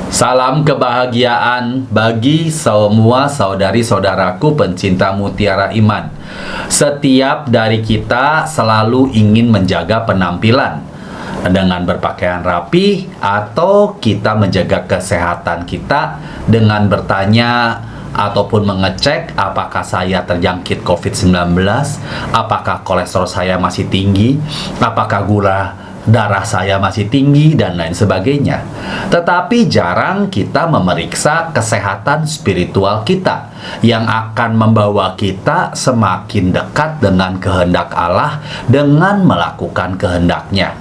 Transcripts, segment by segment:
Salam kebahagiaan bagi semua saudari-saudaraku pencinta mutiara iman. Setiap dari kita selalu ingin menjaga penampilan dengan berpakaian rapi, atau kita menjaga kesehatan kita dengan bertanya ataupun mengecek apakah saya terjangkit COVID-19, apakah kolesterol saya masih tinggi, apakah gula darah saya masih tinggi, dan lain sebagainya. Tetapi jarang kita memeriksa kesehatan spiritual kita yang akan membawa kita semakin dekat dengan kehendak Allah dengan melakukan kehendaknya.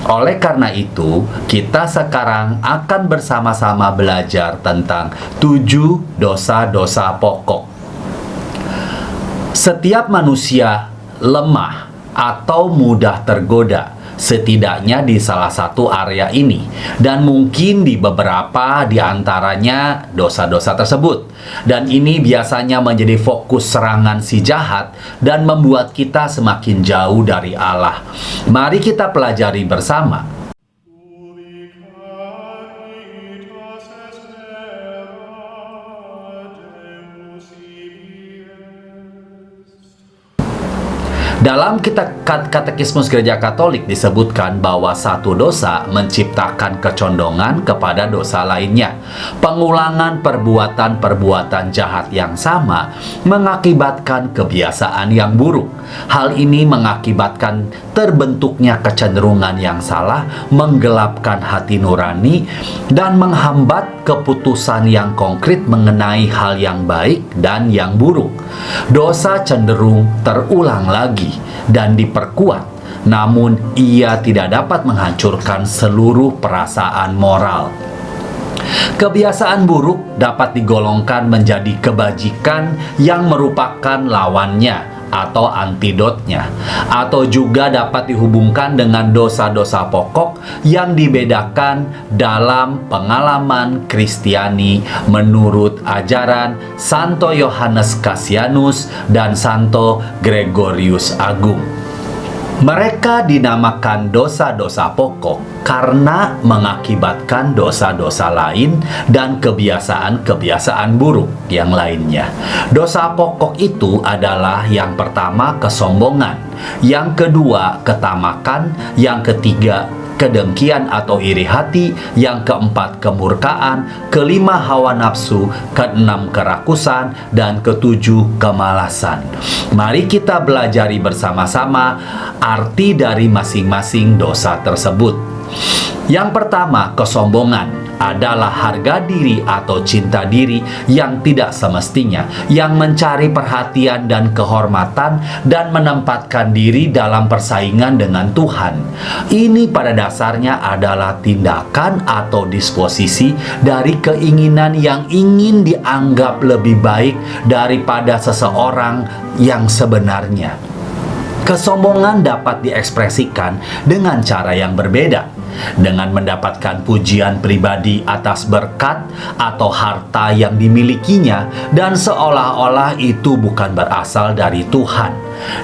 Oleh karena itu, kita sekarang akan bersama-sama belajar tentang 7 dosa-dosa pokok. Setiap manusia lemah atau mudah tergoda, setidaknya di salah satu area ini, dan mungkin di beberapa di antaranya dosa-dosa tersebut. Dan ini biasanya menjadi fokus serangan si jahat dan membuat kita semakin jauh dari Allah. Mari kita pelajari bersama. Dalam kitab Katekismus Gereja Katolik disebutkan bahwa satu dosa menciptakan kecondongan kepada dosa lainnya. Pengulangan perbuatan-perbuatan jahat yang sama mengakibatkan kebiasaan yang buruk. Hal ini mengakibatkan terbentuknya kecenderungan yang salah, menggelapkan hati nurani, dan menghambat keputusan yang konkret mengenai hal yang baik dan yang buruk. Dosa cenderung terulang lagi dan diperkuat, namun ia tidak dapat menghancurkan seluruh perasaan moral. Kebiasaan buruk dapat digolongkan menjadi kebajikan yang merupakan lawannya atau antidotnya, atau juga dapat dihubungkan dengan dosa-dosa pokok yang dibedakan dalam pengalaman Kristiani menurut ajaran Santo Yohanes Cassianus dan Santo Gregorius Agung. Mereka dinamakan dosa-dosa pokok karena mengakibatkan dosa-dosa lain dan kebiasaan-kebiasaan buruk yang lainnya. Dosa pokok itu adalah yang pertama kesombongan, yang kedua ketamakan, yang ketiga kedengkian atau iri hati, yang keempat kemurkaan, kelima hawa nafsu, keenam kerakusan, dan ketujuh kemalasan. Mari kita belajari bersama-sama arti dari masing-masing dosa tersebut. Yang pertama, kesombongan adalah harga diri atau cinta diri yang tidak semestinya, yang mencari perhatian dan kehormatan dan menempatkan diri dalam persaingan dengan Tuhan. Ini pada dasarnya adalah tindakan atau disposisi dari keinginan yang ingin dianggap lebih baik daripada seseorang yang sebenarnya. Kesombongan dapat diekspresikan dengan cara yang berbeda, dengan mendapatkan pujian pribadi atas berkat atau harta yang dimilikinya, dan seolah-olah itu bukan berasal dari Tuhan,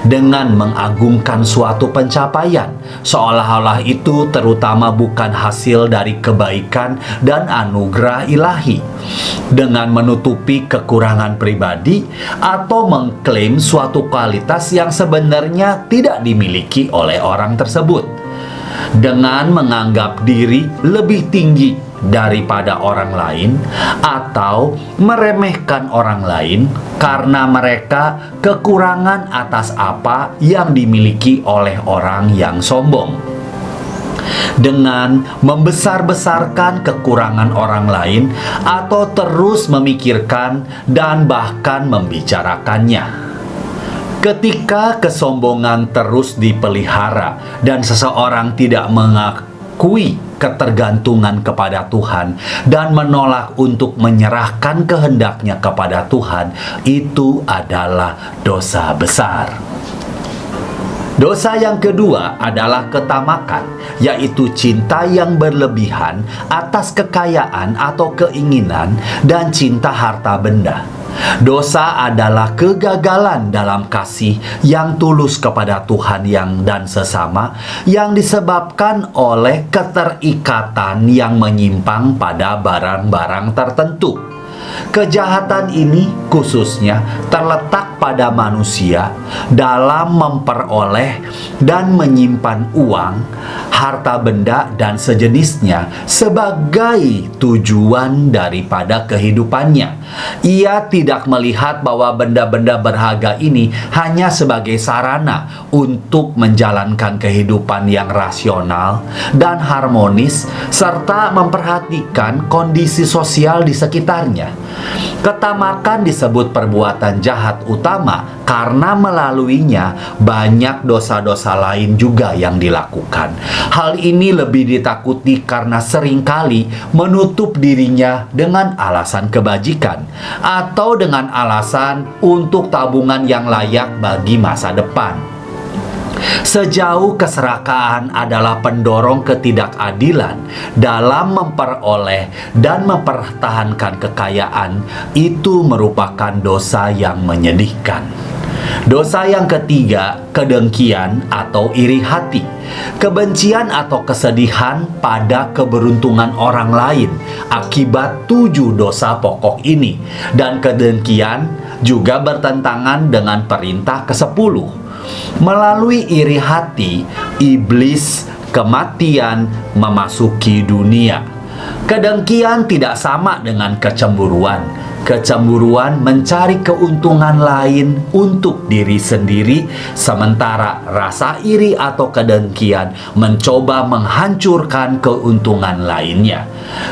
dengan mengagungkan suatu pencapaian, seolah-olah itu terutama bukan hasil dari kebaikan dan anugerah ilahi, dengan menutupi kekurangan pribadi atau mengklaim suatu kualitas yang sebenarnya tidak dimiliki oleh orang tersebut, dengan menganggap diri lebih tinggi daripada orang lain atau meremehkan orang lain karena mereka kekurangan atas apa yang dimiliki oleh orang yang sombong, dengan membesar-besarkan kekurangan orang lain atau terus memikirkan dan bahkan membicarakannya. Ketika kesombongan terus dipelihara dan seseorang tidak mengakui ketergantungan kepada Tuhan dan menolak untuk menyerahkan kehendaknya kepada Tuhan, itu adalah dosa besar. Dosa yang kedua adalah ketamakan, yaitu cinta yang berlebihan atas kekayaan atau keinginan dan cinta harta benda. Dosa adalah kegagalan dalam kasih yang tulus kepada Tuhan dan sesama, yang disebabkan oleh keterikatan yang menyimpang pada barang-barang tertentu. Kejahatan ini khususnya terletak pada manusia dalam memperoleh dan menyimpan uang, harta benda, dan sejenisnya sebagai tujuan daripada kehidupannya. Ia tidak melihat bahwa benda-benda berharga ini hanya sebagai sarana untuk menjalankan kehidupan yang rasional dan harmonis, serta memperhatikan kondisi sosial di sekitarnya. Ketamakan disebut perbuatan jahat utama karena melaluinya banyak dosa-dosa lain juga yang dilakukan. Hal ini lebih ditakuti karena seringkali menutup dirinya dengan alasan kebajikan atau dengan alasan untuk tabungan yang layak bagi masa depan. Sejauh keserakahan adalah pendorong ketidakadilan dalam memperoleh dan mempertahankan kekayaan, itu merupakan dosa yang menyedihkan. Dosa yang ketiga, kedengkian atau iri hati. Kebencian atau kesedihan pada keberuntungan orang lain akibat 7 dosa pokok ini. Dan kedengkian juga bertentangan dengan perintah ke-10. Melalui iri hati, iblis kematian memasuki dunia. Kedengkian tidak sama dengan kecemburuan. Kecemburuan mencari keuntungan lain untuk diri sendiri, sementara rasa iri atau kedengkian mencoba menghancurkan keuntungan lainnya.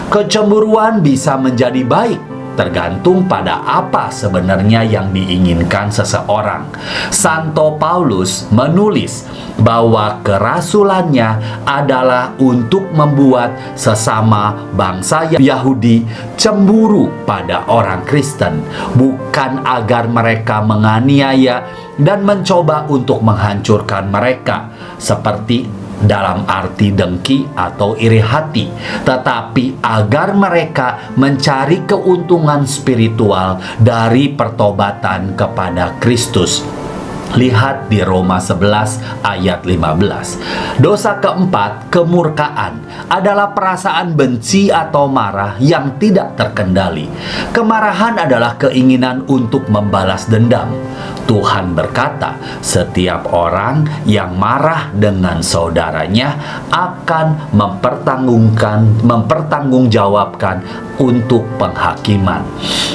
Kecemburuan bisa menjadi baik, tergantung pada apa sebenarnya yang diinginkan seseorang. Santo Paulus menulis bahwa kerasulannya adalah untuk membuat sesama bangsa Yahudi cemburu pada orang Kristen, bukan agar mereka menganiaya dan mencoba untuk menghancurkan mereka, seperti dalam arti dengki atau iri hati, tetapi agar mereka mencari keuntungan spiritual dari pertobatan kepada Kristus. Lihat di Roma 11 ayat 15. Dosa keempat, kemurkaan, adalah perasaan benci atau marah yang tidak terkendali. Kemarahan adalah keinginan untuk membalas dendam. Tuhan berkata, setiap orang yang marah dengan saudaranya akan mempertanggungjawabkan untuk penghakiman.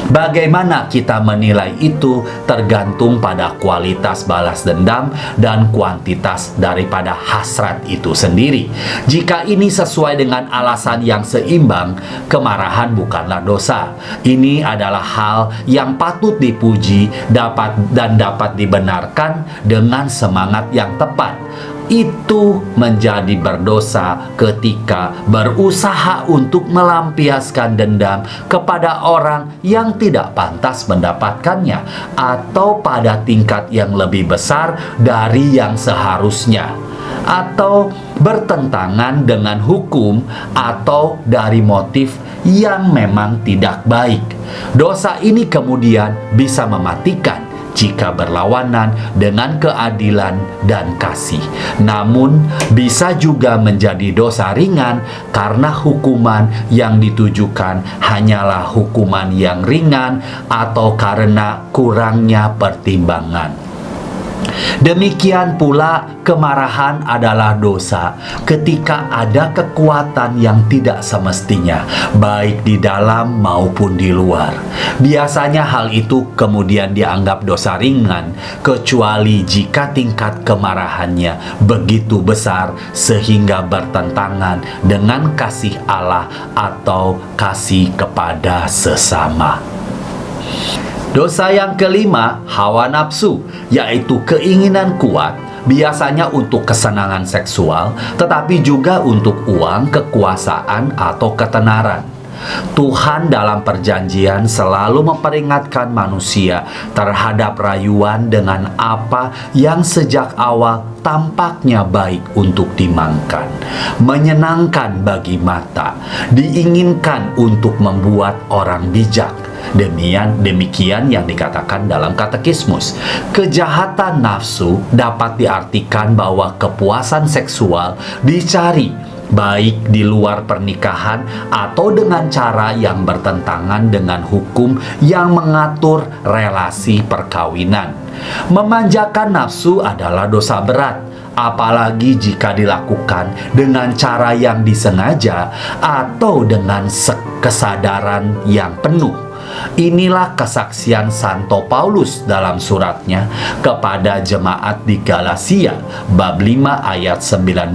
Bagaimana kita menilai itu tergantung pada kualitas balas dendam dan kuantitas daripada hasrat itu sendiri. Jika ini sesuai dengan alasan yang seimbang, kemarahan bukanlah dosa. Ini adalah hal yang patut dipuji dapat dibenarkan dengan semangat yang tepat. Itu menjadi berdosa ketika berusaha untuk melampiaskan dendam kepada orang yang tidak pantas mendapatkannya, atau pada tingkat yang lebih besar dari yang seharusnya, atau bertentangan dengan hukum, atau dari motif yang memang tidak baik. Dosa ini kemudian bisa mematikan jika berlawanan dengan keadilan dan kasih. Namun, bisa juga menjadi dosa ringan karena hukuman yang ditujukan hanyalah hukuman yang ringan atau karena kurangnya pertimbangan. Demikian pula kemarahan adalah dosa ketika ada kekuatan yang tidak semestinya, baik di dalam maupun di luar. Biasanya hal itu kemudian dianggap dosa ringan, kecuali jika tingkat kemarahannya begitu besar sehingga bertentangan dengan kasih Allah atau kasih kepada sesama. Dosa yang kelima, hawa nafsu, yaitu keinginan kuat, biasanya untuk kesenangan seksual, tetapi juga untuk uang, kekuasaan, atau ketenaran. Tuhan dalam perjanjian selalu memperingatkan manusia terhadap rayuan dengan apa yang sejak awal tampaknya baik untuk dimakan, menyenangkan bagi mata, diinginkan untuk membuat orang bijak. Demikian yang dikatakan dalam katekismus. Kejahatan nafsu dapat diartikan bahwa kepuasan seksual dicari baik di luar pernikahan atau dengan cara yang bertentangan dengan hukum yang mengatur relasi perkawinan. Memanjakan nafsu adalah dosa berat, apalagi jika dilakukan dengan cara yang disengaja atau dengan kesadaran yang penuh. Inilah kesaksian Santo Paulus dalam suratnya kepada jemaat di Galatia bab 5 ayat 19.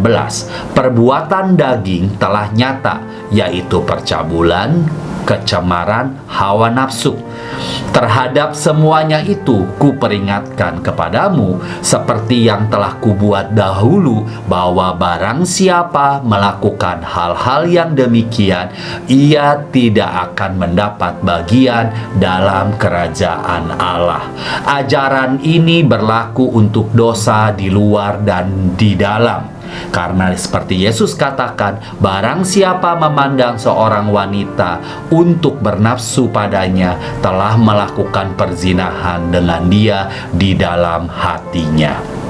Perbuatan daging telah nyata, yaitu percabulan, kecemaran, hawa nafsu. Terhadap semuanya itu kuperingatkan kepadamu, seperti yang telah kubuat dahulu, bahwa barang siapa melakukan hal-hal yang demikian, ia tidak akan mendapat bagian dalam kerajaan Allah. Ajaran ini berlaku untuk dosa di luar dan di dalam. Karena seperti Yesus katakan, barang siapa memandang seorang wanita untuk bernafsu padanya, telah melakukan perzinahan dengan dia di dalam hatinya.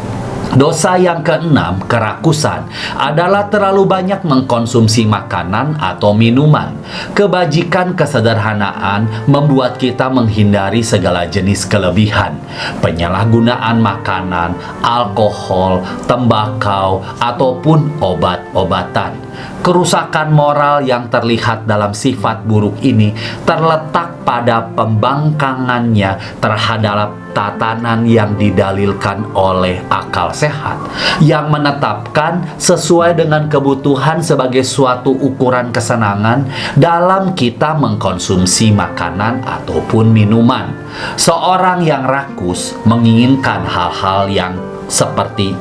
Dosa yang keenam, kerakusan, adalah terlalu banyak mengkonsumsi makanan atau minuman. Kebajikan kesederhanaan membuat kita menghindari segala jenis kelebihan. Penyalahgunaan makanan, alkohol, tembakau, ataupun obat-obatan. Kerusakan moral yang terlihat dalam sifat buruk ini terletak pada pembangkangannya terhadap tatanan yang didalilkan oleh akal sehat, yang menetapkan sesuai dengan kebutuhan sebagai suatu ukuran kesenangan dalam kita mengkonsumsi makanan ataupun minuman. Seorang yang rakus menginginkan hal-hal yang seperti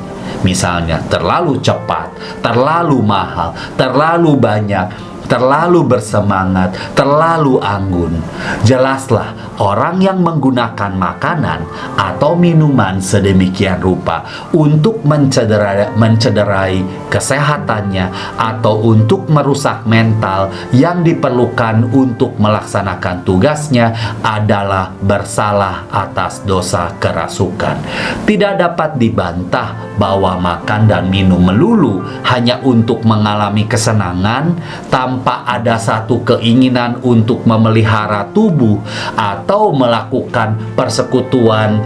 misalnya terlalu cepat, terlalu mahal, terlalu banyak, terlalu bersemangat, terlalu anggun. Jelaslah, orang yang menggunakan makanan atau minuman sedemikian rupa untuk mencederai kesehatannya atau untuk merusak mental yang diperlukan untuk melaksanakan tugasnya adalah bersalah atas dosa kerasukan. Tidak dapat dibantah bahwa makan dan minum melulu hanya untuk mengalami kesenangan tanpa ada satu keinginan untuk memelihara tubuh atau melakukan persekutuan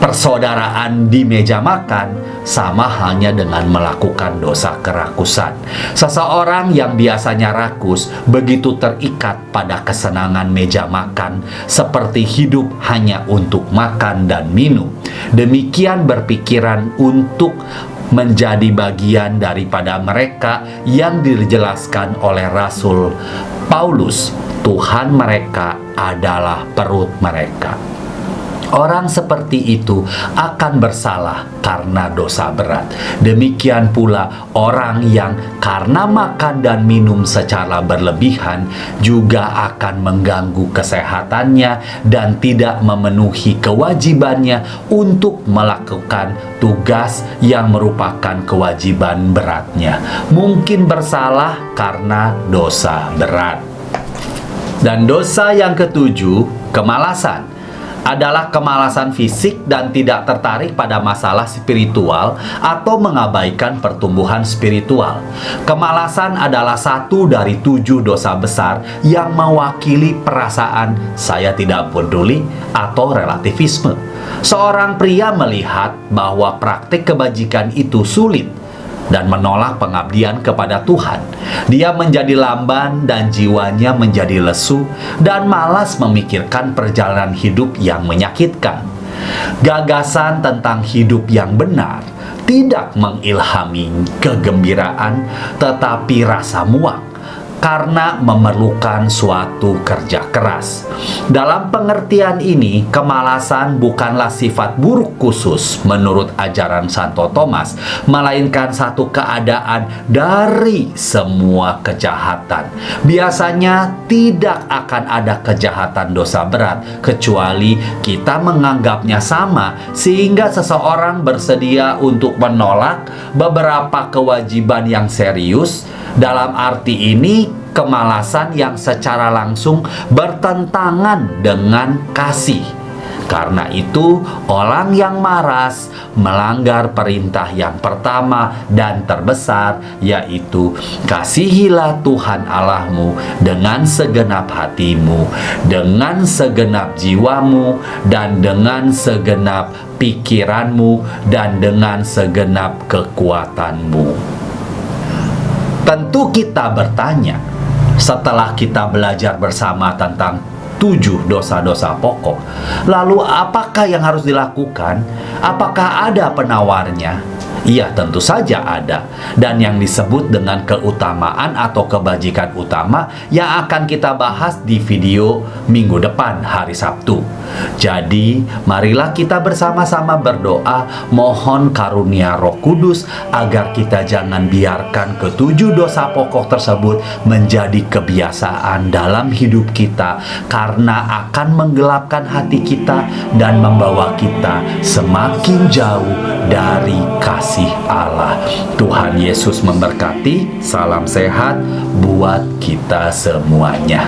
persaudaraan di meja makan, sama halnya dengan melakukan dosa kerakusan. Seseorang yang biasanya rakus begitu terikat pada kesenangan meja makan, seperti hidup hanya untuk makan dan minum. Demikian berpikiran untuk menjadi bagian daripada mereka yang dijelaskan oleh Rasul Paulus. Tuhan mereka adalah perut mereka. Orang seperti itu akan bersalah karena dosa berat. Demikian pula orang yang karena makan dan minum secara berlebihan juga akan mengganggu kesehatannya dan tidak memenuhi kewajibannya untuk melakukan tugas yang merupakan kewajiban beratnya. Mungkin bersalah karena dosa berat. Dan dosa yang ketujuh, kemalasan, adalah kemalasan fisik dan tidak tertarik pada masalah spiritual atau mengabaikan pertumbuhan spiritual. Kemalasan adalah satu dari 7 dosa besar yang mewakili perasaan saya tidak peduli atau relativisme. Seorang pria melihat bahwa praktik kebajikan itu sulit dan menolak pengabdian kepada Tuhan. Dia menjadi lamban dan jiwanya menjadi lesu dan malas memikirkan perjalanan hidup yang menyakitkan. Gagasan tentang hidup yang benar tidak mengilhami kegembiraan, tetapi rasa muak. karena memerlukan suatu kerja keras. Dalam pengertian ini, kemalasan bukanlah sifat buruk khusus menurut ajaran Santo Thomas, melainkan satu keadaan dari semua kejahatan. Biasanya tidak akan ada kejahatan dosa berat kecuali kita menganggapnya sama, sehingga seseorang bersedia untuk menolak beberapa kewajiban yang serius. Dalam arti ini, kemalasan yang secara langsung bertentangan dengan kasih. Karena itu, orang yang malas melanggar perintah yang pertama dan terbesar, yaitu kasihilah Tuhan Allahmu dengan segenap hatimu, dengan segenap jiwamu, dan dengan segenap pikiranmu, dan dengan segenap kekuatanmu. Tentu kita bertanya, setelah kita belajar bersama tentang 7 dosa-dosa pokok, lalu apakah yang harus dilakukan? Apakah ada penawarnya? Iya, tentu saja ada. Dan yang disebut dengan keutamaan atau kebajikan utama yang akan kita bahas di video minggu depan, hari Sabtu. Jadi, marilah kita bersama-sama berdoa, mohon karunia Roh Kudus agar kita jangan biarkan ke-7 dosa pokok tersebut menjadi kebiasaan dalam hidup kita, karena akan menggelapkan hati kita dan membawa kita semakin jauh dari kasih Allah. Tuhan Yesus memberkati. Salam sehat buat kita semuanya.